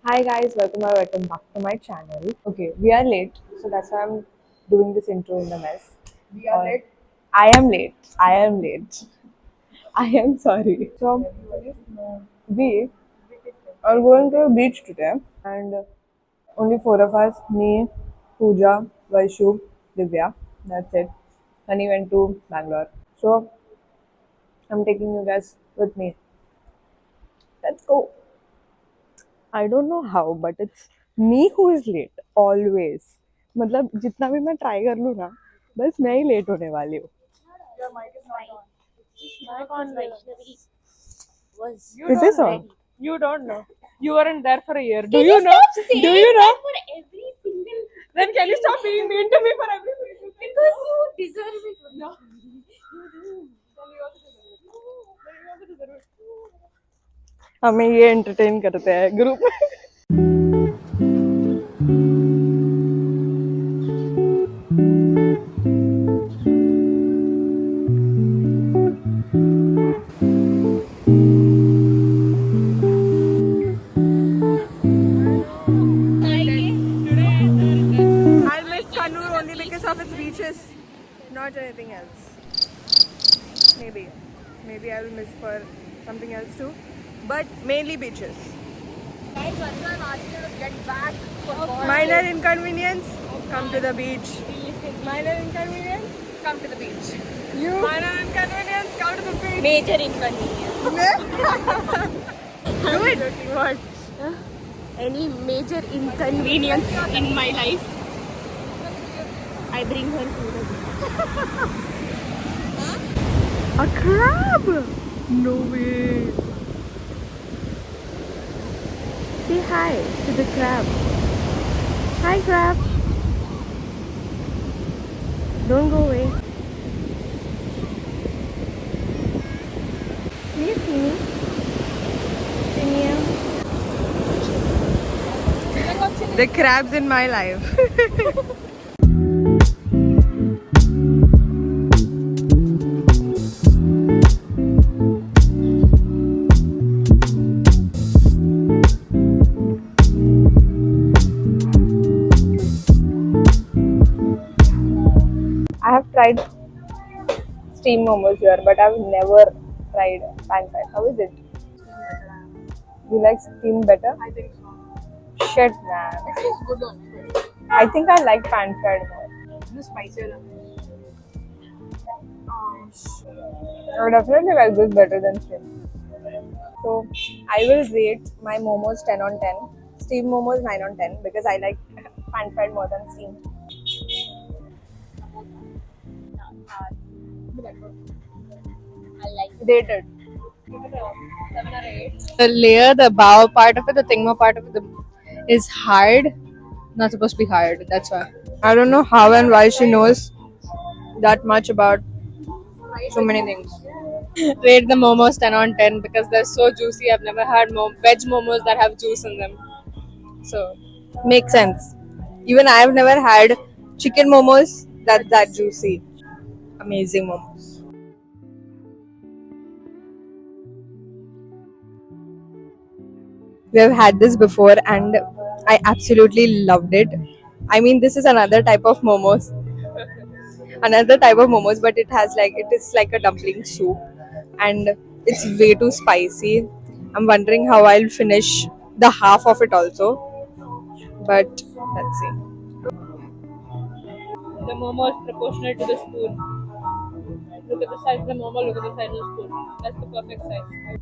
Hi guys, welcome back to my channel. Okay, we are late, so that's why I'm doing this intro in the mess. We are late. I am late. I am late. I am sorry. So we are going to a beach today, and only four of us: me, Pooja, Vaishu, Divya. That's it. Sunny went to Bangalore, so I'm taking you guys with me. Let's go. I don't know how, but it's me who is late always. मतलब जितना भी मैं try कर लूँ ना, बस मैं ही late होने वाली हूँ. Your mic is not on. Mic on Vaishnavi was You It don't is know. on. You don't know. You weren't there for a year. Do Can you know? stop saying Do you know? that for every single Then can you stop being mean to me for every single thing? because you deserve it. No. You do. Then you also deserve it. Then you also deserve it. हमें ये entertain करते हैं group में. I miss Kannur only because of its beaches, not anything else. Maybe I will miss for something else too, but mainly beaches. Guys, once I'm asked you to get back for God. Minor inconvenience, come to the beach. Minor inconvenience, come to the beach. Minor inconvenience, come to the beach. Major inconvenience. Do it. What? Any major inconvenience in my life, I bring her to the beach. A crab? No way. Say hi to the crab. Hi, crab. Don't go away. Can you see me? Can you? The crabs in my life. I have tried steam momos here, but I've never tried pan fried. How is it? You like steam better? I think so. Shit, man. It is good on. I think I like pan fried more. This spicier. I would definitely like this better than steam. So I will rate my momos 10 on 10. Steam momos 9 on 10 because I like pan fried more than steam. I like Rated. 7 or 8. The layer, the bow part of it, the thingma part of it is hard. Not supposed to be hard. That's why. I don't know how and why she knows that much about so many things. Rate the momos 10 on 10 because they're so juicy. I've never had veg momos that have juice in them. So, Makes sense. Even I have never had chicken momos that's that juicy. Amazing momos. We have had this before and I absolutely loved it. I mean, this is another type of momos. Another type of momos, but it is like a dumpling soup and it's way too spicy. I'm wondering how I'll finish the half of it also, but let's see. the momo is proportional to the spoon. Look at the size of the momo, look at the size of the spoon. That's the perfect size.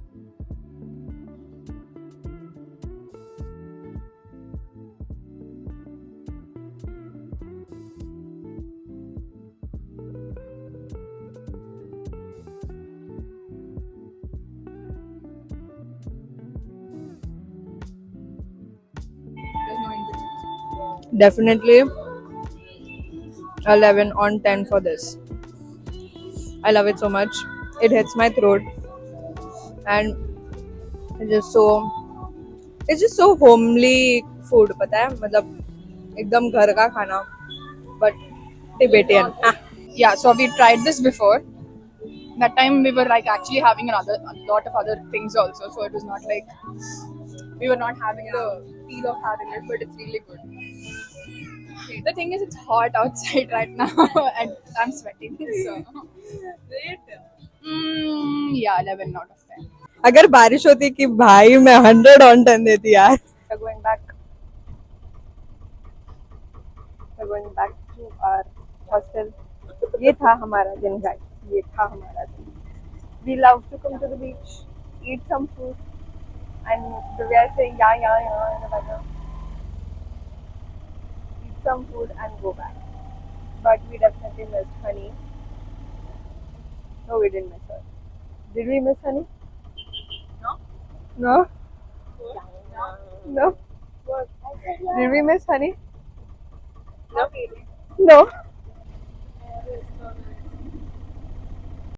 Definitely 11 on 10 for this. I love it so much. It hits my throat and it's just so homely food. पता है मतलब एकदम घर का खाना but Tibetan. Yeah, so we tried this before. That time we were like actually having a lot of other things also, so it was not like we were not having the feel of having it, but it's really good. The thing is, it's hot outside right now, and I'm sweating. So, yeah, 11 out of 10. अगर बारिश होती कि भाई मैं 100 on 10 देती यार. Going back. We're going back to our hostel. ये था हमारा दिन guys. ये था हमारा दिन. We love to come to the beach, eat some food, and we are saying yeah in the background. Eat some food and go back. But we definitely missed Honey. No, we didn't miss her. Did we miss Honey? No. No? No? Did we miss Honey? No. No.